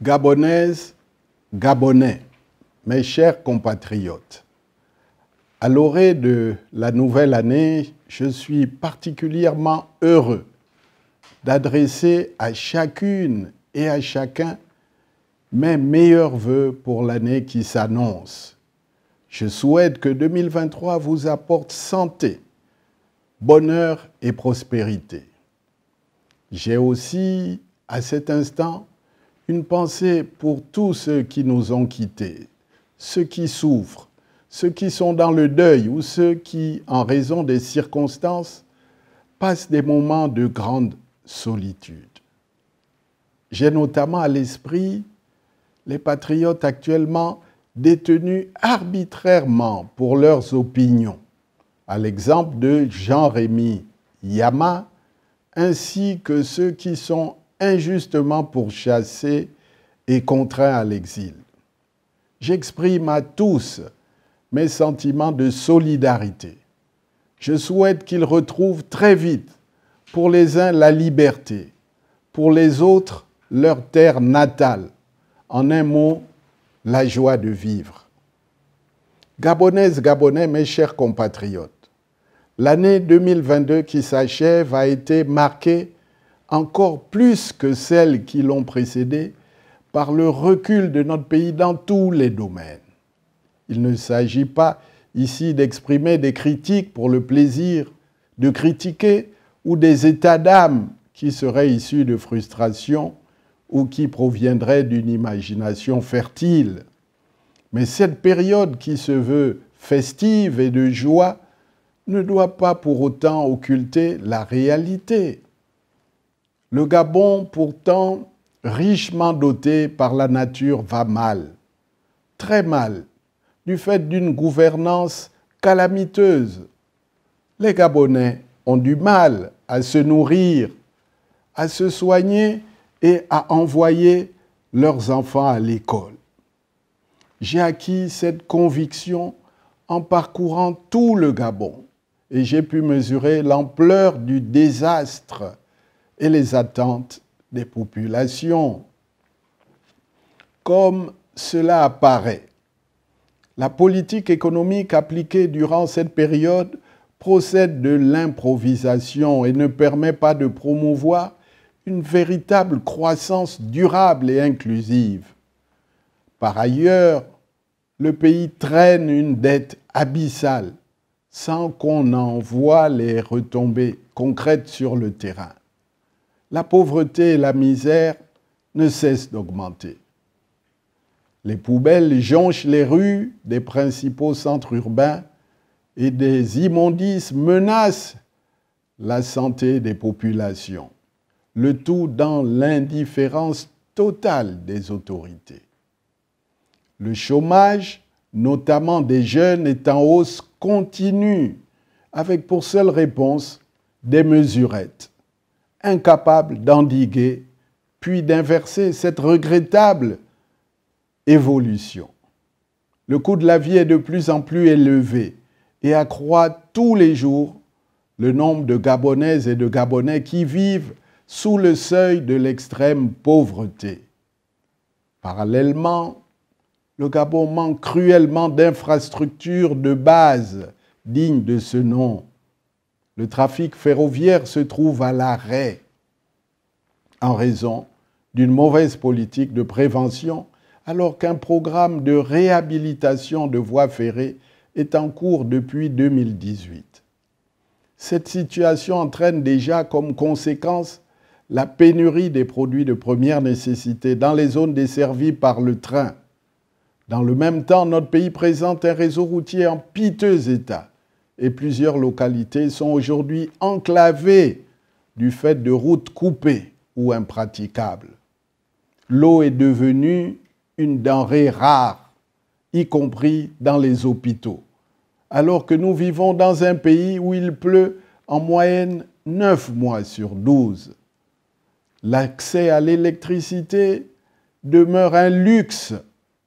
Gabonaises, Gabonais, mes chers compatriotes, à l'orée de la nouvelle année, je suis particulièrement heureux d'adresser à chacune et à chacun mes meilleurs vœux pour l'année qui s'annonce. Je souhaite que 2023 vous apporte santé, bonheur et prospérité. J'ai aussi, à cet instant, une pensée pour tous ceux qui nous ont quittés, ceux qui souffrent, ceux qui sont dans le deuil ou ceux qui, en raison des circonstances, passent des moments de grande solitude. J'ai notamment à l'esprit les patriotes actuellement détenus arbitrairement pour leurs opinions, à l'exemple de Jean-Rémy Yama, ainsi que ceux qui sont injustement pourchassés et contraints à l'exil. J'exprime à tous mes sentiments de solidarité. Je souhaite qu'ils retrouvent très vite, pour les uns, la liberté, pour les autres, leur terre natale. En un mot, la joie de vivre. Gabonaises, Gabonais, mes chers compatriotes, l'année 2022 qui s'achève a été marquée encore plus que celles qui l'ont précédée par le recul de notre pays dans tous les domaines. Il ne s'agit pas ici d'exprimer des critiques pour le plaisir de critiquer ou des états d'âme qui seraient issus de frustration ou qui proviendraient d'une imagination fertile. Mais cette période qui se veut festive et de joie ne doit pas pour autant occulter la réalité. Le Gabon, pourtant richement doté par la nature, va mal, très mal, du fait d'une gouvernance calamiteuse. Les Gabonais ont du mal à se nourrir, à se soigner et à envoyer leurs enfants à l'école. J'ai acquis cette conviction en parcourant tout le Gabon et j'ai pu mesurer l'ampleur du désastre et les attentes des populations. Comme cela apparaît, la politique économique appliquée durant cette période procède de l'improvisation et ne permet pas de promouvoir une véritable croissance durable et inclusive. Par ailleurs, le pays traîne une dette abyssale sans qu'on en voie les retombées concrètes sur le terrain. La pauvreté et la misère ne cessent d'augmenter. Les poubelles jonchent les rues des principaux centres urbains et des immondices menacent la santé des populations, le tout dans l'indifférence totale des autorités. Le chômage, notamment des jeunes, est en hausse continue, avec pour seule réponse des mesurettes, incapables d'endiguer, puis d'inverser cette regrettable évolution. Le coût de la vie est de plus en plus élevé et accroît tous les jours le nombre de Gabonaises et de Gabonais qui vivent sous le seuil de l'extrême pauvreté. Parallèlement, le Gabon manque cruellement d'infrastructures de base dignes de ce nom. Le trafic ferroviaire se trouve à l'arrêt en raison d'une mauvaise politique de prévention, alors qu'un programme de réhabilitation de voies ferrées est en cours depuis 2018. Cette situation entraîne déjà comme conséquence la pénurie des produits de première nécessité dans les zones desservies par le train. Dans le même temps, notre pays présente un réseau routier en piteux état et plusieurs localités sont aujourd'hui enclavées du fait de routes coupées ou impraticables. L'eau est devenue une denrée rare, y compris dans les hôpitaux, alors que nous vivons dans un pays où il pleut en moyenne 9 mois sur 12. L'accès à l'électricité demeure un luxe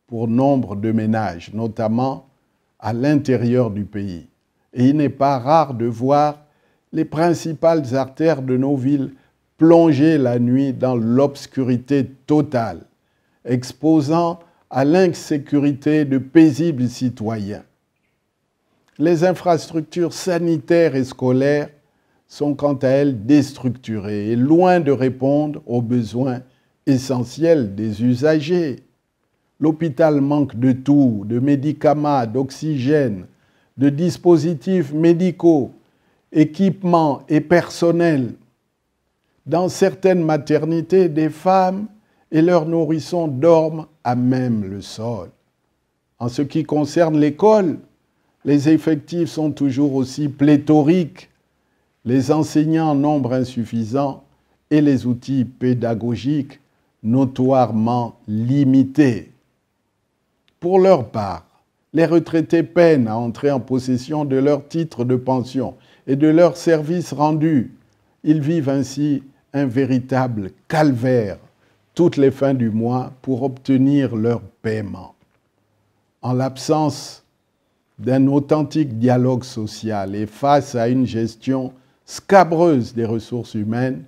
pour nombre de ménages, notamment à l'intérieur du pays. Et il n'est pas rare de voir les principales artères de nos villes plonger la nuit dans l'obscurité totale exposant à l'insécurité de paisibles citoyens. Les infrastructures sanitaires et scolaires sont quant à elles déstructurées et loin de répondre aux besoins essentiels des usagers. L'hôpital manque de tout, de médicaments, d'oxygène, de dispositifs médicaux, équipements et personnels. Dans certaines maternités, des femmes et leurs nourrissons dorment à même le sol. En ce qui concerne l'école, les effectifs sont toujours aussi pléthoriques, les enseignants en nombre insuffisant et les outils pédagogiques notoirement limités. Pour leur part, les retraités peinent à entrer en possession de leur titre de pension et de leurs services rendus. Ils vivent ainsi un véritable calvaire toutes les fins du mois pour obtenir leur paiement. En l'absence d'un authentique dialogue social et face à une gestion scabreuse des ressources humaines,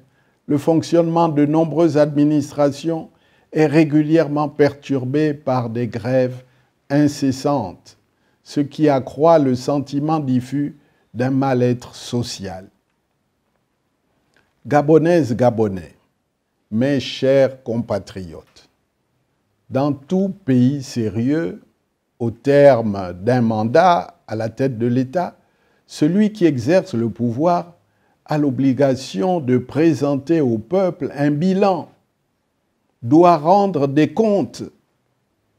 le fonctionnement de nombreuses administrations est régulièrement perturbé par des grèves incessantes, ce qui accroît le sentiment diffus d'un mal-être social. Gabonaises, Gabonais, mes chers compatriotes, dans tout pays sérieux, au terme d'un mandat à la tête de l'État, celui qui exerce le pouvoir a l'obligation de présenter au peuple un bilan, doit rendre des comptes.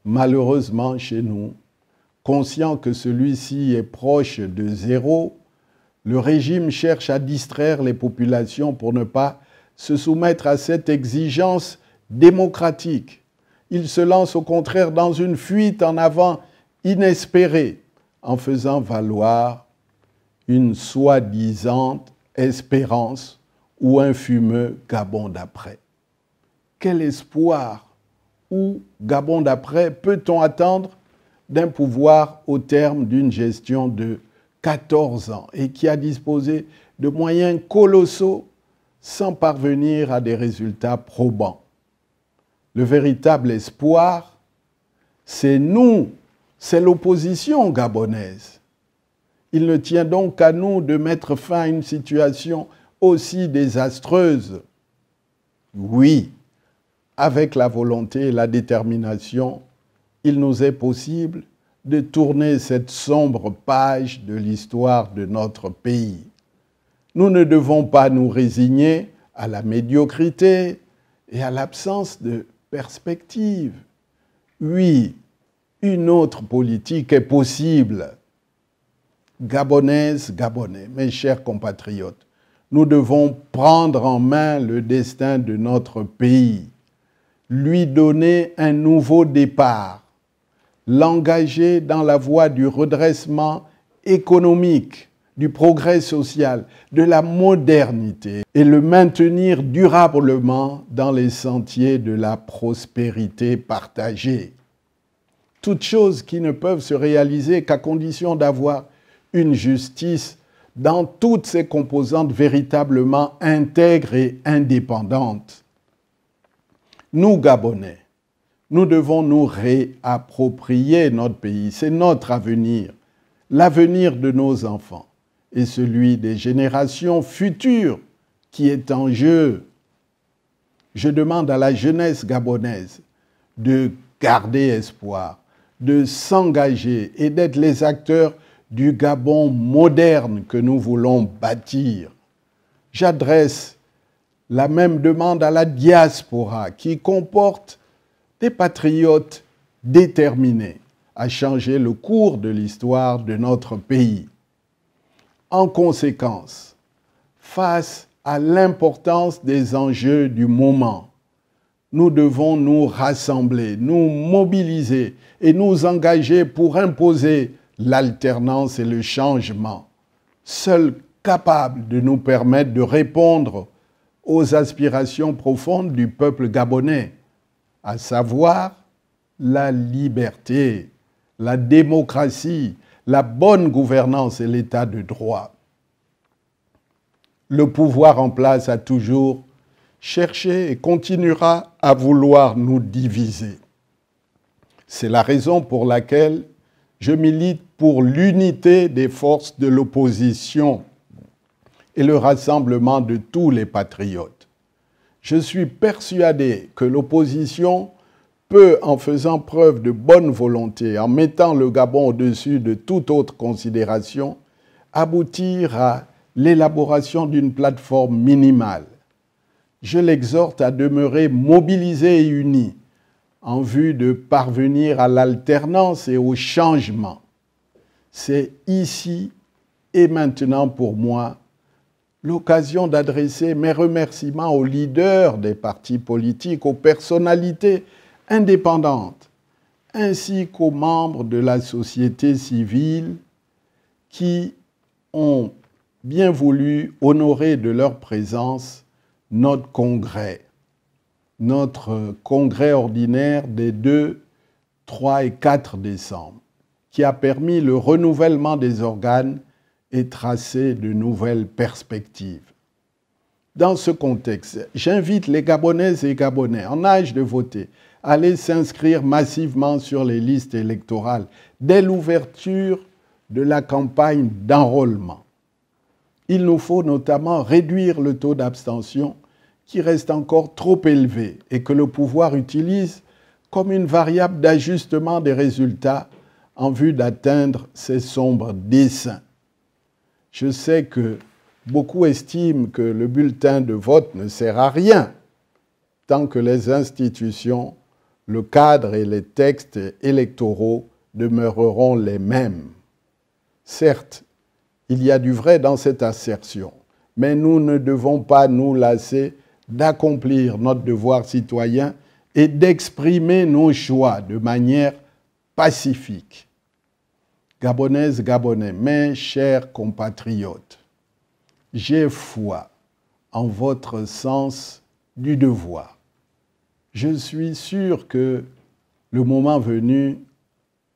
Malheureusement, chez nous, conscient que celui-ci est proche de zéro, le régime cherche à distraire les populations pour ne pas se soumettre à cette exigence démocratique. Il se lance au contraire dans une fuite en avant inespérée, en faisant valoir une soi-disant espérance ou un fumeux Gabon d'après. Quel espoir ou Gabon d'après peut-on attendre d'un pouvoir au terme d'une gestion de 14 ans et qui a disposé de moyens colossaux sans parvenir à des résultats probants? Le véritable espoir, c'est nous, c'est l'opposition gabonaise. Il ne tient donc qu'à nous de mettre fin à une situation aussi désastreuse. Oui, avec la volonté et la détermination, il nous est possible de tourner cette sombre page de l'histoire de notre pays. Nous ne devons pas nous résigner à la médiocrité et à l'absence de perspective. Oui, une autre politique est possible. Gabonaises, Gabonais, mes chers compatriotes, nous devons prendre en main le destin de notre pays, lui donner un nouveau départ, l'engager dans la voie du redressement économique, du progrès social, de la modernité et le maintenir durablement dans les sentiers de la prospérité partagée. Toutes choses qui ne peuvent se réaliser qu'à condition d'avoir une justice dans toutes ses composantes véritablement intègres et indépendantes. Nous, Gabonais, nous devons nous réapproprier notre pays. C'est notre avenir, l'avenir de nos enfants et celui des générations futures qui est en jeu. Je demande à la jeunesse gabonaise de garder espoir, de s'engager et d'être les acteurs du Gabon moderne que nous voulons bâtir. J'adresse la même demande à la diaspora qui comporte des patriotes déterminés à changer le cours de l'histoire de notre pays. En conséquence, face à l'importance des enjeux du moment, nous devons nous rassembler, nous mobiliser et nous engager pour imposer l'alternance et le changement, seuls capables de nous permettre de répondre aux aspirations profondes du peuple gabonais, à savoir la liberté, la démocratie, la bonne gouvernance et l'état de droit. Le pouvoir en place a toujours cherché et continuera à vouloir nous diviser. C'est la raison pour laquelle je milite pour l'unité des forces de l'opposition et le rassemblement de tous les patriotes. Je suis persuadé que l'opposition peut, en faisant preuve de bonne volonté, en mettant le Gabon au-dessus de toute autre considération, aboutir à l'élaboration d'une plateforme minimale. Je l'exhorte à demeurer mobilisé et uni en vue de parvenir à l'alternance et au changement. C'est ici et maintenant pour moi l'occasion d'adresser mes remerciements aux leaders des partis politiques, aux personnalités indépendantes, ainsi qu'aux membres de la société civile qui ont bien voulu honorer de leur présence notre congrès ordinaire des 2, 3 et 4 décembre, qui a permis le renouvellement des organes et tracé de nouvelles perspectives. Dans ce contexte, j'invite les Gabonaises et Gabonais en âge de voter à aller s'inscrire massivement sur les listes électorales dès l'ouverture de la campagne d'enrôlement. Il nous faut notamment réduire le taux d'abstention qui reste encore trop élevé et que le pouvoir utilise comme une variable d'ajustement des résultats en vue d'atteindre ses sombres desseins. Je sais que beaucoup estiment que le bulletin de vote ne sert à rien tant que les institutions, le cadre et les textes électoraux demeureront les mêmes. Certes, il y a du vrai dans cette assertion, mais nous ne devons pas nous lasser d'accomplir notre devoir citoyen et d'exprimer nos choix de manière pacifique. Gabonaises, Gabonais, mes chers compatriotes, j'ai foi en votre sens du devoir. Je suis sûr que, le moment venu,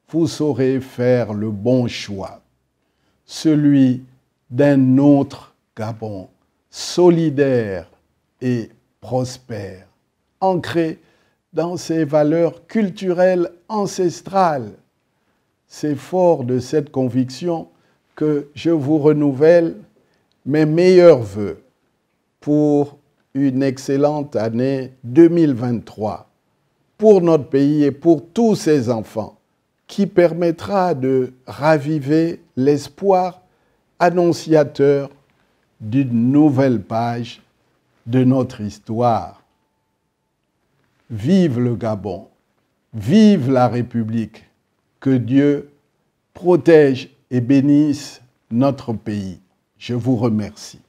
vous saurez faire le bon choix, celui d'un autre Gabon, solidaire et prospère, ancré dans ses valeurs culturelles ancestrales. C'est fort de cette conviction que je vous renouvelle mes meilleurs vœux pour une excellente année 2023 pour notre pays et pour tous ses enfants, qui permettra de raviver l'espoir annonciateur d'une nouvelle page de notre histoire. Vive le Gabon, vive la République, que Dieu protège et bénisse notre pays. Je vous remercie.